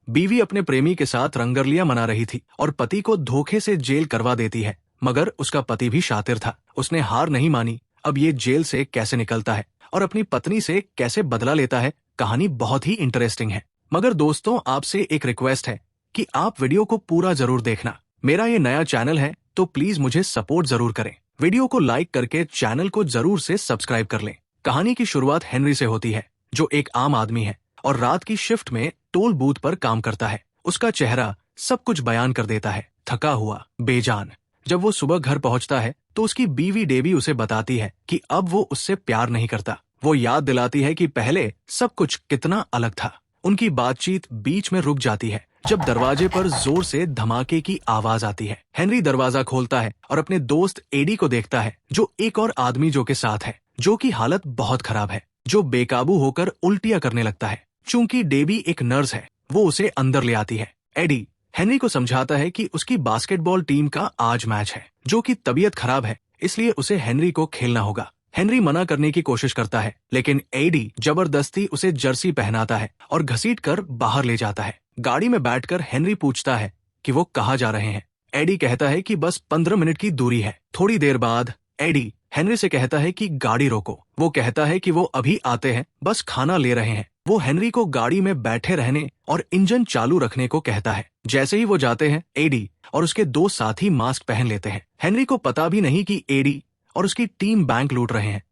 बीवी अपने प्रेमी के साथ रंगरलियां मना रही थी और पति को धोखे से जेल करवा देती है, मगर उसका पति भी शातिर था। उसने हार नहीं मानी। अब ये जेल से कैसे निकलता है और अपनी पत्नी से कैसे बदला लेता है, कहानी बहुत ही इंटरेस्टिंग है। मगर दोस्तों, आपसे एक रिक्वेस्ट है कि आप वीडियो को पूरा जरूर देखना। मेरा ये नया चैनल है तो प्लीज मुझे सपोर्ट जरूर करें। वीडियो को लाइक करके चैनल को जरूर से सब्सक्राइब कर लें। कहानी की शुरुआत हेनरी से होती है, जो एक आम आदमी है और रात की शिफ्ट में टोल बूथ पर काम करता है। उसका चेहरा सब कुछ बयान कर देता है, थका हुआ, बेजान। जब वो सुबह घर पहुंचता है तो उसकी बीवी डेबी उसे बताती है कि अब वो उससे प्यार नहीं करता। वो याद दिलाती है कि पहले सब कुछ कितना अलग था। उनकी बातचीत बीच में रुक जाती है जब दरवाजे पर जोर से धमाके की आवाज आती है। हेनरी दरवाजा खोलता है और अपने दोस्त एडी को देखता है, जो एक और आदमी के साथ है, जो की हालत बहुत खराब है, जो बेकाबू होकर उल्टियां करने लगता है। चूंकि डेबी एक नर्स है, वो उसे अंदर ले आती है। एडी हेनरी को समझाता है कि उसकी बास्केटबॉल टीम का आज मैच है, जो कि तबीयत खराब है, इसलिए उसे हेनरी को खेलना होगा। हेनरी मना करने की कोशिश करता है, लेकिन एडी जबरदस्ती उसे जर्सी पहनाता है और घसीटकर बाहर ले जाता है। गाड़ी में बैठकर हेनरी पूछता है कि वो कहाँ जा रहे हैं। एडी कहता है कि बस 15 मिनट की दूरी है। थोड़ी देर बाद एडी हेनरी से कहता है कि गाड़ी रोको। वो कहता है कि वो अभी आते हैं, बस खाना ले रहे हैं। वो हेनरी को गाड़ी में बैठे रहने और इंजन चालू रखने को कहता है। जैसे ही वो जाते हैं, एडी और उसके दो साथी मास्क पहन लेते हैं। हेनरी को पता भी नहीं कि एडी और उसकी टीम बैंक लूट रहे हैं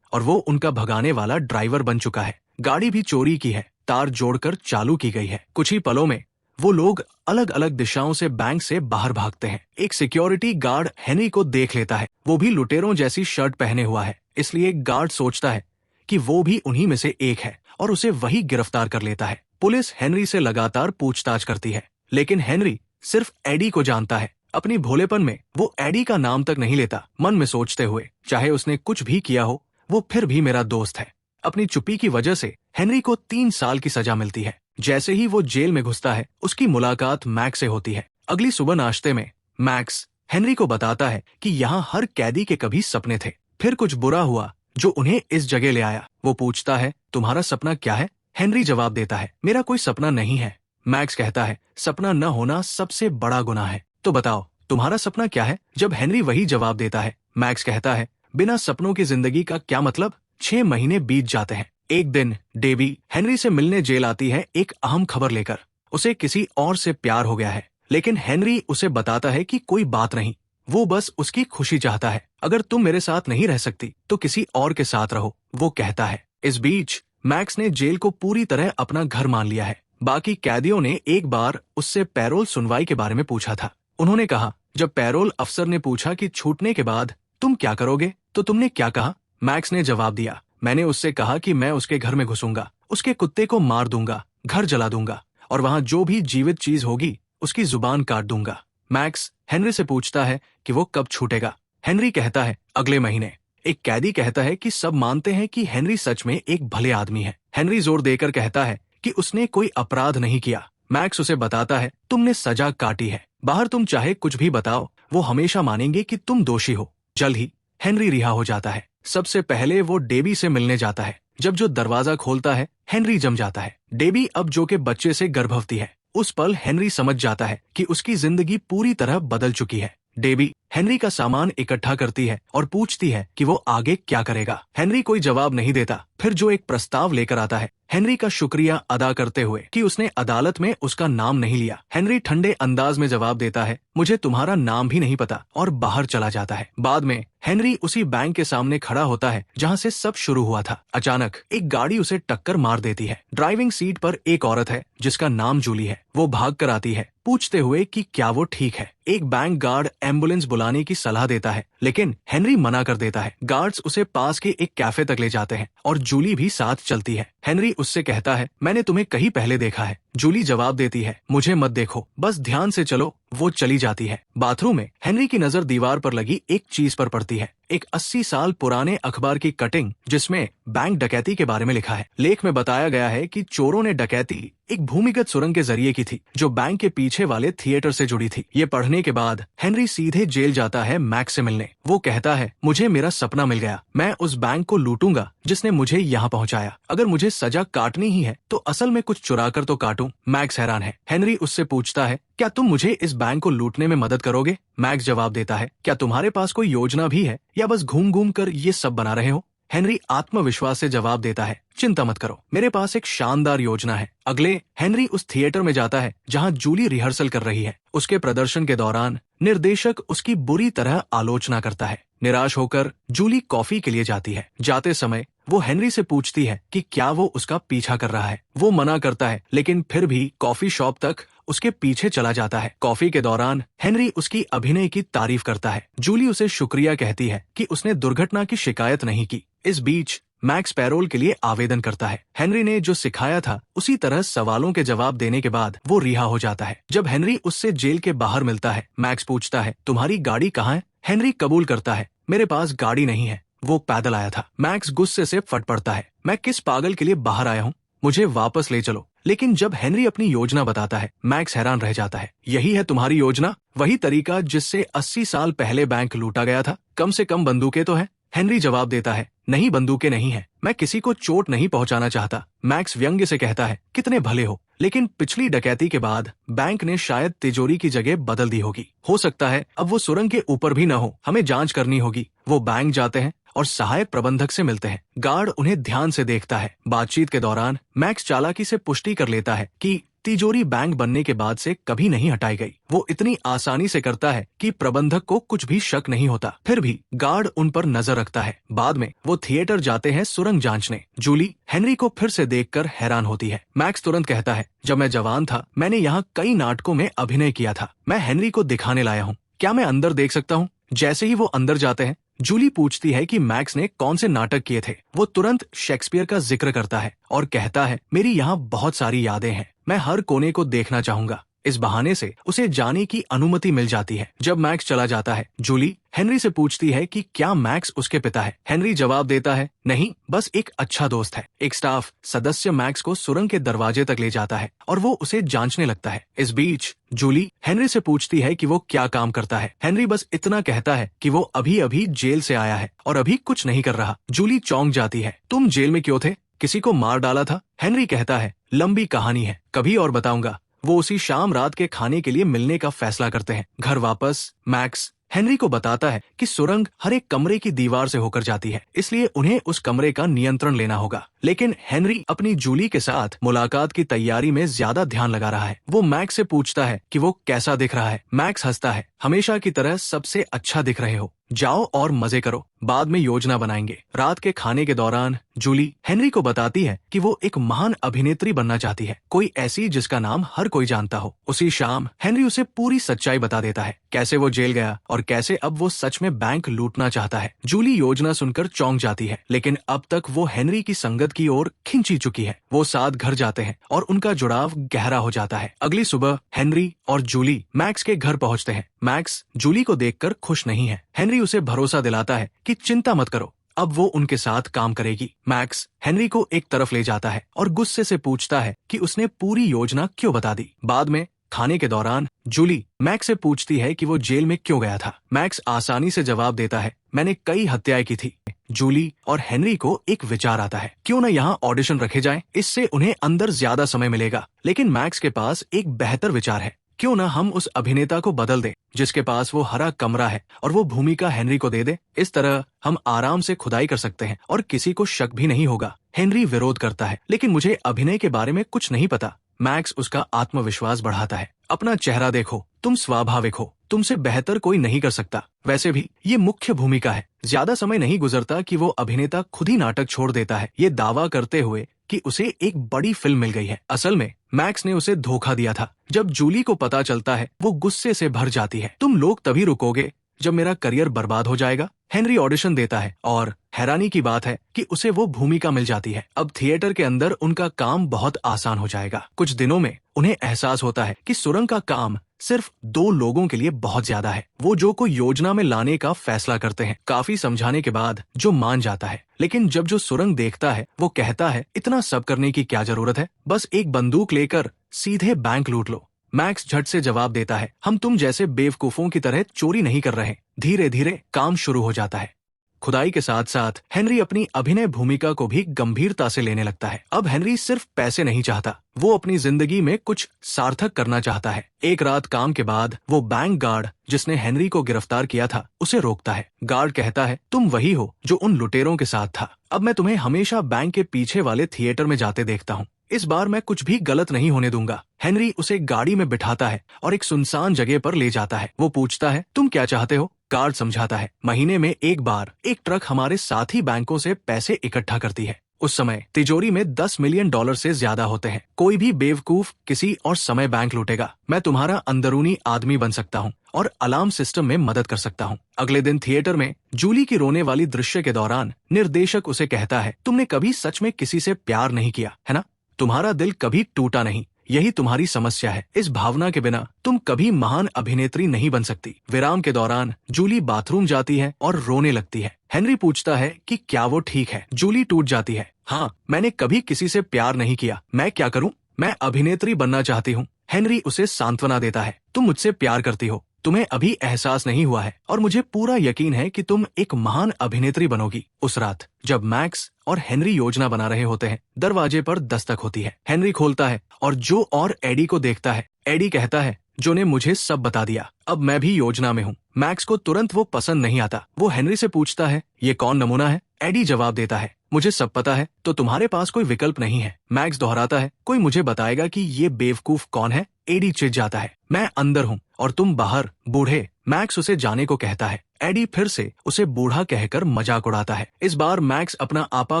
और वो उनका भगाने वाला ड्राइवर बन चुका है। गाड़ी भी चोरी की है, तार जोड़कर चालू की गई है। कुछ ही पलों में वो लोग अलग अलग दिशाओं से बैंक से बाहर भागते हैं। एक सिक्योरिटी गार्ड हेनरी को देख लेता है। वो भी लुटेरों जैसी शर्ट पहने हुआ है, इसलिए गार्ड सोचता है कि वो भी उन्हीं में से एक है और उसे वही गिरफ्तार कर लेता है। पुलिस हेनरी से लगातार पूछताछ करती है, लेकिन हेनरी सिर्फ एडी को जानता है। अपनी भोलेपन में वो एडी का नाम तक नहीं लेता, मन में सोचते हुए, चाहे उसने कुछ भी किया हो, वो फिर भी मेरा दोस्त है। अपनी चुप्पी की वजह से हेनरी को 3 साल की सजा मिलती है। जैसे ही वो जेल में घुसता है, उसकी मुलाकात मैक्स से होती है। अगली सुबह नाश्ते में मैक्स हेनरी को बताता है कि यहाँ हर कैदी के कभी सपने थे, फिर कुछ बुरा हुआ जो उन्हें इस जगह ले आया। वो पूछता है, तुम्हारा सपना क्या है? हेनरी जवाब देता है, मेरा कोई सपना नहीं है। मैक्स कहता है, सपना न होना सबसे बड़ा गुनाह है, तो बताओ तुम्हारा सपना क्या है? जब हेनरी वही जवाब देता है, मैक्स कहता है, बिना सपनों की जिंदगी का क्या मतलब? 6 महीने बीत जाते हैं। एक दिन डेबी हेनरी से मिलने जेल आती है, एक अहम खबर लेकर। उसे किसी और से प्यार हो गया है, लेकिन हेनरी उसे बताता है कि कोई बात नहीं, वो बस उसकी खुशी चाहता है। अगर तुम मेरे साथ नहीं रह सकती तो किसी और के साथ रहो, वो कहता है। इस बीच मैक्स ने जेल को पूरी तरह अपना घर मान लिया है। बाकी कैदियों ने एक बार उससे पैरोल सुनवाई के बारे में पूछा था। उन्होंने कहा, जब पैरोल अफसर ने पूछा कि छूटने के बाद तुम क्या करोगे, तो तुमने क्या कहा? मैक्स ने जवाब दिया, मैंने उससे कहा कि मैं उसके घर में घुसूंगा, उसके कुत्ते को मार दूंगा, घर जला दूंगा और वहां जो भी जीवित चीज होगी उसकी जुबान काट दूंगा। मैक्स हेनरी से पूछता है कि वो कब छूटेगा। हेनरी कहता है, अगले महीने। एक कैदी कहता है कि सब मानते हैं कि हेनरी सच में एक भले आदमी है। हेनरी जोर देकर कहता है कि उसने कोई अपराध नहीं किया। मैक्स उसे बताता है, तुमने सजा काटी है, बाहर तुम चाहे कुछ भी बताओ, वो हमेशा मानेंगे कि तुम दोषी हो। जल्द ही हेनरी रिहा हो जाता है। सबसे पहले वो डेबी से मिलने जाता है। जब जो दरवाजा खोलता है, हेनरी जम जाता है। डेबी अब जो के बच्चे से गर्भवती है। उस पल हेनरी समझ जाता है कि उसकी जिंदगी पूरी तरह बदल चुकी है। डेबी हेनरी का सामान इकट्ठा करती है और पूछती है कि वो आगे क्या करेगा। हेनरी कोई जवाब नहीं देता। फिर जो एक प्रस्ताव लेकर आता है, हेनरी का शुक्रिया अदा करते हुए कि उसने अदालत में उसका नाम नहीं लिया। हेनरी ठंडे अंदाज में जवाब देता है, मुझे तुम्हारा नाम भी नहीं पता, और बाहर चला जाता है। बाद में हेनरी उसी बैंक के सामने खड़ा होता है जहाँ से सब शुरू हुआ था। अचानक एक गाड़ी उसे टक्कर मार देती है। ड्राइविंग सीट पर एक औरत है जिसका नाम जूली है। वो भाग कर आती है, पूछते हुए कि क्या वो ठीक है। एक बैंक गार्ड एम्बुलेंस बुलाने की सलाह देता है, लेकिन हेनरी मना कर देता है। गार्ड्स उसे पास के एक कैफे तक ले जाते हैं और जूली भी साथ चलती है। हेनरी उससे कहता है, मैंने तुम्हें कहीं पहले देखा है। जूली जवाब देती है, मुझे मत देखो, बस ध्यान से चलो, वो चली जाती है। बाथरूम में हेनरी की नजर दीवार पर लगी एक चीज पर पड़ती है, एक 80 साल पुराने अखबार की कटिंग जिसमें बैंक डकैती के बारे में लिखा है। लेख में बताया गया है कि चोरों ने डकैती एक भूमिगत सुरंग के जरिए की थी जो बैंक के पीछे वाले थिएटर से जुड़ी थी। ये पढ़ने के बाद हेनरी सीधे जेल जाता है मैक्स से मिलने। वो कहता है, मुझे मेरा सपना मिल गया, मैं उस बैंक को लूटूंगा जिसने मुझे यहाँ पहुँचाया। अगर मुझे सजा काटनी ही है तो असल में कुछ चुरा कर तो काटूं। मैक्स हैरान है। हेनरी उससे पूछता है, क्या तुम मुझे इस बैंक को लूटने में मदद करोगे? मैक्स जवाब देता है, क्या तुम्हारे पास कोई योजना भी है या बस घूम घूम कर ये सब बना रहे हो? हेनरी आत्मविश्वास से जवाब देता है, चिंता मत करो, मेरे पास एक शानदार योजना है। अगले हेनरी उस थिएटर में जाता है जहां जूली रिहर्सल कर रही है। उसके प्रदर्शन के दौरान निर्देशक उसकी बुरी तरह आलोचना करता है। निराश होकर जूली कॉफी के लिए जाती है। जाते समय वो हेनरी से पूछती है कि क्या वो उसका पीछा कर रहा है। वो मना करता है, लेकिन फिर भी कॉफी शॉप तक उसके पीछे चला जाता है। कॉफी के दौरान हेनरी उसकी अभिनय की तारीफ करता है। जूली उसे शुक्रिया कहती है कि उसने दुर्घटना की शिकायत नहीं की। इस बीच मैक्स पैरोल के लिए आवेदन करता है। हेनरी ने जो सिखाया था उसी तरह सवालों के जवाब देने के बाद वो रिहा हो जाता है। जब हेनरी उससे जेल के बाहर मिलता है, मैक्स पूछता है, तुम्हारी गाड़ी कहाँ है? हेनरी कबूल करता है, मेरे पास गाड़ी नहीं है, वो पैदल आया था। मैक्स गुस्से से फट पड़ता है, मैं किस पागल के लिए बाहर आया हूँ, मुझे वापस ले चलो। लेकिन जब हेनरी अपनी योजना बताता है, मैक्स हैरान रह जाता है। यही है तुम्हारी योजना? वही तरीका जिससे 80 साल पहले बैंक लूटा गया था? कम से कम बंदूकें तो हैं? हेनरी जवाब देता है, नहीं, बंदूकें नहीं है, मैं किसी को चोट नहीं पहुंचाना चाहता। मैक्स व्यंग्य से कहता है, कितने भले हो, लेकिन पिछली डकैती के बाद बैंक ने शायद तिजोरी की जगह बदल दी होगी। हो सकता है अब वो सुरंग के ऊपर भी न हो, हमें जांच करनी होगी। वो बैंक जाते हैं और सहायक प्रबंधक से मिलते हैं। गार्ड उन्हें ध्यान से देखता है। बातचीत के दौरान मैक्स चालाकी से पुष्टि कर लेता है कि तिजोरी बैंक बनने के बाद से कभी नहीं हटाई गई। वो इतनी आसानी से करता है कि प्रबंधक को कुछ भी शक नहीं होता। फिर भी गार्ड उन पर नजर रखता है। बाद में वो थिएटर जाते हैं सुरंग जांचने। जूली हेनरी को फिर से देखकर हैरान होती है। मैक्स तुरंत कहता है, जब मैं जवान था मैंने यहाँ कई नाटकों में अभिनय किया था, मैं हेनरी को दिखाने लाया हूँ, क्या मैं अंदर देख सकता हूँ? जैसे ही वो अंदर जाते हैं, जूली पूछती है कि मैक्स ने कौन से नाटक किए थे। वो तुरंत शेक्सपियर का जिक्र करता है और कहता है, मेरी यहाँ बहुत सारी यादें हैं, मैं हर कोने को देखना चाहूंगा। इस बहाने से उसे जाने की अनुमति मिल जाती है। जब मैक्स चला जाता है, जूली हेनरी से पूछती है कि क्या मैक्स उसके पिता है। हेनरी जवाब देता है, नहीं, बस एक अच्छा दोस्त है। एक स्टाफ सदस्य मैक्स को सुरंग के दरवाजे तक ले जाता है और वो उसे जांचने लगता है। इस बीच जूली हेनरी से पूछती है कि वो क्या काम करता है। हेनरी बस इतना कहता है कि वो अभी अभी जेल से आया है और अभी कुछ नहीं कर रहा। जूली चौंक जाती है, तुम जेल में क्यों थे? किसी को मार डाला था? हेनरी कहता है, लंबी कहानी है, कभी और बताऊंगा। वो उसी शाम रात के खाने के लिए मिलने का फैसला करते हैं। घर वापस मैक्स हेनरी को बताता है कि सुरंग हर एक कमरे की दीवार से होकर जाती है, इसलिए उन्हें उस कमरे का नियंत्रण लेना होगा। लेकिन हेनरी अपनी जूली के साथ मुलाकात की तैयारी में ज्यादा ध्यान लगा रहा है। वो मैक्स से पूछता है कि वो कैसा दिख रहा है। मैक्स हंसता है, हमेशा की तरह सबसे अच्छा दिख रहे हो, जाओ और मजे करो, बाद में योजना बनाएंगे। रात के खाने के दौरान जूली हेनरी को बताती है कि वो एक महान अभिनेत्री बनना चाहती है, कोई ऐसी जिसका नाम हर कोई जानता हो। उसी शाम हेनरी उसे पूरी सच्चाई बता देता है, कैसे वो जेल गया और कैसे अब वो सच में बैंक लूटना चाहता है। जूली योजना सुनकर चौंक जाती है, लेकिन अब तक वो हेनरी की संगत की ओर खिंची चुकी है। वो साथ घर जाते हैं और उनका जुड़ाव गहरा हो जाता है। अगली सुबह हेनरी और जूली मैक्स के घर पहुंचते हैं। मैक्स जूली को देखकर खुश नहीं है। हेनरी उसे भरोसा दिलाता है कि चिंता मत करो, अब वो उनके साथ काम करेगी। मैक्स हेनरी को एक तरफ ले जाता है और गुस्से से पूछता है कि उसने पूरी योजना क्यों बता दी। बाद में खाने के दौरान जूली मैक्स से पूछती है कि वो जेल में क्यों गया था। मैक्स आसानी से जवाब देता है, मैंने कई हत्याएं की थी। जूली और हेनरी को एक विचार आता है, क्यों न यहाँ ऑडिशन रखे जाएं, इससे उन्हें अंदर ज्यादा समय मिलेगा। लेकिन मैक्स के पास एक बेहतर विचार है, क्यों न हम उस अभिनेता को बदल दें जिसके पास वो हरा कमरा है और वो भूमिका हेनरी को दे दे। इस तरह हम आराम से खुदाई कर सकते हैं और किसी को शक भी नहीं होगा। हेनरी विरोध करता है, लेकिन मुझे अभिनय के बारे में कुछ नहीं पता। मैक्स उसका आत्मविश्वास बढ़ाता है, अपना चेहरा देखो, तुम स्वाभाविक हो, तुमसे बेहतर कोई नहीं कर सकता। वैसे भी ये मुख्य भूमिका है। ज्यादा समय नहीं गुजरता कि वो अभिनेता खुद ही नाटक छोड़ देता है, ये दावा करते हुए कि उसे एक बड़ी फिल्म मिल गई है। असल में मैक्स ने उसे धोखा दिया था। जब जूली को पता चलता है, वो गुस्से से भर जाती है, तुम लोग तभी रुकोगे जब मेरा करियर बर्बाद हो जाएगा। हेनरी ऑडिशन देता है और हैरानी की बात है कि उसे वो भूमिका मिल जाती है। अब थिएटर के अंदर उनका काम बहुत आसान हो जाएगा। कुछ दिनों में उन्हें एहसास होता है कि सुरंग का काम सिर्फ 2 लोगों के लिए बहुत ज्यादा है। वो जो को योजना में लाने का फैसला करते हैं। काफी समझाने के बाद जो मान जाता है, लेकिन जब जो सुरंग देखता है वो कहता है इतना सब करने की क्या जरूरत है, बस एक बंदूक लेकर सीधे बैंक लूट लो। मैक्स झट से जवाब देता है, हम तुम जैसे बेवकूफों की तरह चोरी नहीं कर रहे। धीरे धीरे काम शुरू हो जाता है। खुदाई के साथ साथ हेनरी अपनी अभिनय भूमिका को भी गंभीरता से लेने लगता है। अब हेनरी सिर्फ पैसे नहीं चाहता, वो अपनी जिंदगी में कुछ सार्थक करना चाहता है। एक रात काम के बाद वो बैंक गार्ड जिसने हेनरी को गिरफ्तार किया था उसे रोकता है। गार्ड कहता है, तुम वही हो जो उन लुटेरों के साथ था। अब मैं तुम्हें हमेशा बैंक के पीछे वाले थिएटर में जाते देखता हूँ। इस बार मैं कुछ भी गलत नहीं होने दूंगा। हेनरी उसे गाड़ी में बिठाता है और एक सुनसान जगह पर ले जाता है। वो पूछता है, तुम क्या चाहते हो? गार्ड समझाता है, महीने में एक बार एक ट्रक हमारे साथी बैंकों से पैसे इकट्ठा करती है। उस समय तिजोरी में $10 मिलियन से ज्यादा होते हैं। कोई भी बेवकूफ किसी और समय बैंक लूटेगा। मैं तुम्हारा अंदरूनी आदमी बन सकता हूँ और अलार्म सिस्टम में मदद कर सकता हूँ। अगले दिन थिएटर में जूली की रोने वाली दृश्य के दौरान निर्देशक उसे कहता है, तुमने कभी सच में किसी से प्यार नहीं किया है ना? तुम्हारा दिल कभी टूटा नहीं, यही तुम्हारी समस्या है। इस भावना के बिना तुम कभी महान अभिनेत्री नहीं बन सकती। विराम के दौरान जूली बाथरूम जाती है और रोने लगती है। हेनरी पूछता है कि क्या वो ठीक है? जूली टूट जाती है, हाँ, मैंने कभी किसी से प्यार नहीं किया। मैं क्या करूं? मैं अभिनेत्री बनना चाहती हूँ। हेनरी उसे सांत्वना देता है, तुम मुझसे प्यार करती हो, तुम्हें अभी एहसास नहीं हुआ है और मुझे पूरा यकीन है कि तुम एक महान अभिनेत्री बनोगी। उस रात जब मैक्स और हेनरी योजना बना रहे होते हैं, दरवाजे पर दस्तक होती है। हेनरी खोलता है और जो और एडी को देखता है। एडी कहता है, जो ने मुझे सब बता दिया, अब मैं भी योजना में हूँ। मैक्स को तुरंत वो पसंद नहीं आता। वो हेनरी से पूछता है, ये कौन नमूना है? एडी जवाब देता है, मुझे सब पता है, तो तुम्हारे पास कोई विकल्प नहीं है। मैक्स दोहराता है, कोई मुझे बताएगा कि ये बेवकूफ कौन है? एडी चिढ़ जाता है, मैं अंदर हूँ और तुम बाहर, बूढ़े। मैक्स उसे जाने को कहता है। एडी फिर से उसे बूढ़ा कहकर मजाक उड़ाता है। इस बार मैक्स अपना आपा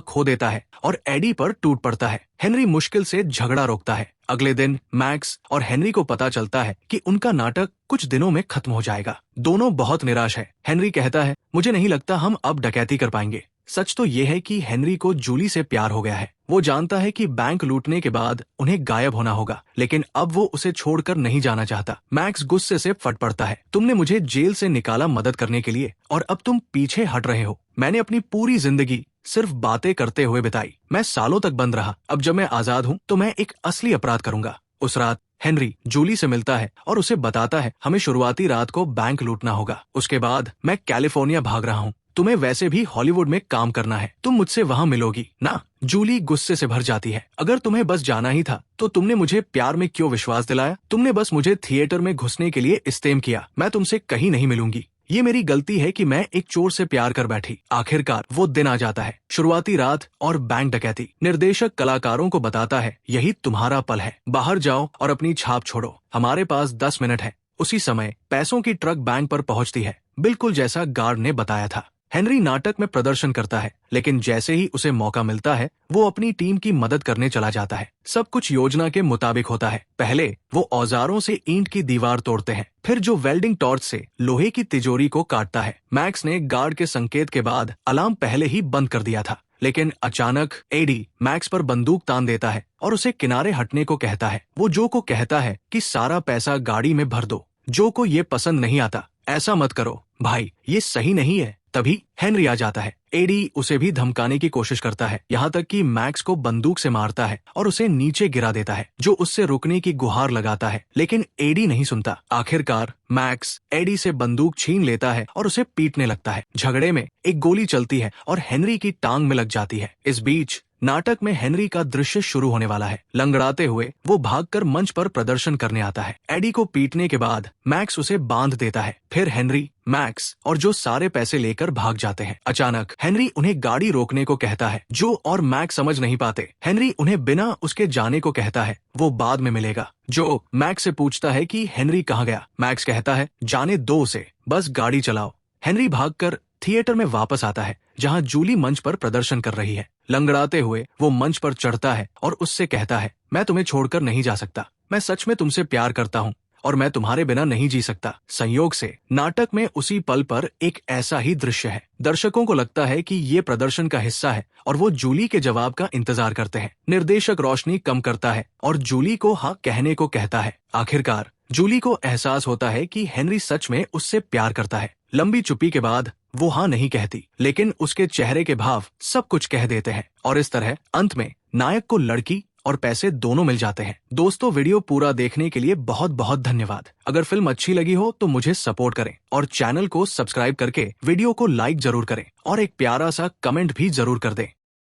खो देता है और एडी पर टूट पड़ता है। हेनरी मुश्किल से झगड़ा रोकता है। अगले दिन मैक्स और हेनरी को पता चलता है कि उनका नाटक कुछ दिनों में खत्म हो जाएगा। दोनों बहुत निराश है। हेनरी कहता है, मुझे नहीं लगता हम अब डकैती कर पाएंगे। सच तो ये है कि हेनरी को जूली से प्यार हो गया है। वो जानता है कि बैंक लूटने के बाद उन्हें गायब होना होगा, लेकिन अब वो उसे छोड़कर नहीं जाना चाहता। मैक्स गुस्से से फट पड़ता है, तुमने मुझे जेल से निकाला मदद करने के लिए और अब तुम पीछे हट रहे हो। मैंने अपनी पूरी जिंदगी सिर्फ बातें करते हुए बिताई। मैं सालों तक बंद रहा। अब जब मैं आजाद हूँ तो मैं एक असली अपराध करूंगा। उस रात हेनरी जूली से मिलता है और उसे बताता है, हमें शुरुआती रात को बैंक लूटना होगा। उसके बाद मैं कैलिफोर्निया भाग रहा हूँ। तुम्हें वैसे भी हॉलीवुड में काम करना है, तुम मुझसे वहाँ मिलोगी ना? जूली गुस्से से भर जाती है, अगर तुम्हें बस जाना ही था तो तुमने मुझे प्यार में क्यों विश्वास दिलाया? तुमने बस मुझे थिएटर में घुसने के लिए इस्तेमाल किया। मैं तुमसे कहीं नहीं मिलूंगी। ये मेरी गलती है कि मैं एक चोर से प्यार कर बैठी। आखिरकार वो दिन आ जाता है, शुरुआती रात और बैंक डकैती। निर्देशक कलाकारों को बताता है, यही तुम्हारा पल है, बाहर जाओ और अपनी छाप छोड़ो। हमारे पास 10 मिनट है। उसी समय पैसों की ट्रक बैंक पर पहुंचती है, बिल्कुल जैसा गार्ड ने बताया था। हेनरी नाटक में प्रदर्शन करता है, लेकिन जैसे ही उसे मौका मिलता है वो अपनी टीम की मदद करने चला जाता है। सब कुछ योजना के मुताबिक होता है। पहले वो औजारों से ईंट की दीवार तोड़ते हैं, फिर जो वेल्डिंग टॉर्च से लोहे की तिजोरी को काटता है। मैक्स ने गार्ड के संकेत के बाद अलार्म पहले ही बंद कर दिया था, लेकिन अचानक एडी मैक्स पर बंदूक तान देता है और उसे किनारे हटने को कहता है। वो जो को कहता है कि सारा पैसा गाड़ी में भर दो। जो को ये पसंद नहीं आता। ऐसा मत करो भाई, ये सही नहीं है। तभी हेनरी आ जाता है। एडी उसे भी धमकाने की कोशिश करता है, यहाँ तक कि मैक्स को बंदूक से मारता है और उसे नीचे गिरा देता है, जो उससे रुकने की गुहार लगाता है, लेकिन एडी नहीं सुनता। आखिरकार मैक्स एडी से बंदूक छीन लेता है और उसे पीटने लगता है। झगड़े में एक गोली चलती है और हेनरी की टांग में लग जाती है। इस बीच नाटक में हेनरी का दृश्य शुरू होने वाला है। लंगड़ाते हुए वो भागकर मंच पर प्रदर्शन करने आता है। एडी को पीटने के बाद मैक्स उसे बांध देता है। फिर हेनरी, मैक्स और जो सारे पैसे लेकर भाग जाते हैं। अचानक हेनरी उन्हें गाड़ी रोकने को कहता है। जो और मैक्स समझ नहीं पाते। हेनरी उन्हें बिना उसके जाने को कहता है, वो बाद में मिलेगा। जो मैक्स से पूछता है कि हेनरी कहाँ गया। मैक्स कहता है, जाने दो उसे, बस गाड़ी चलाओ। हेनरी भागकर थिएटर में वापस आता है, जहां जूली मंच पर प्रदर्शन कर रही है। लंगड़ाते हुए वो मंच पर चढ़ता है और उससे कहता है, मैं तुम्हें छोड़कर नहीं जा सकता। मैं सच में तुमसे प्यार करता हूँ और मैं तुम्हारे बिना नहीं जी सकता। संयोग से नाटक में उसी पल पर एक ऐसा ही दृश्य है। दर्शकों को लगता है कि ये प्रदर्शन का हिस्सा है और वो जूली के जवाब का इंतजार करते हैं। निर्देशक रोशनी कम करता है और जूली को हाँ कहने को कहता है। आखिरकार जूली को एहसास होता है कि हेनरी सच में उससे प्यार करता है। लंबी चुप्पी के बाद वो हाँ नहीं कहती, लेकिन उसके चेहरे के भाव सब कुछ कह देते हैं और इस तरह अंत में नायक को लड़की और पैसे दोनों मिल जाते हैं। दोस्तों, वीडियो पूरा देखने के लिए बहुत बहुत धन्यवाद। अगर फिल्म अच्छी लगी हो तो मुझे सपोर्ट करें और चैनल को सब्सक्राइब करके वीडियो को लाइक जरूर करें और एक प्यारा सा कमेंट भी जरूर कर दें।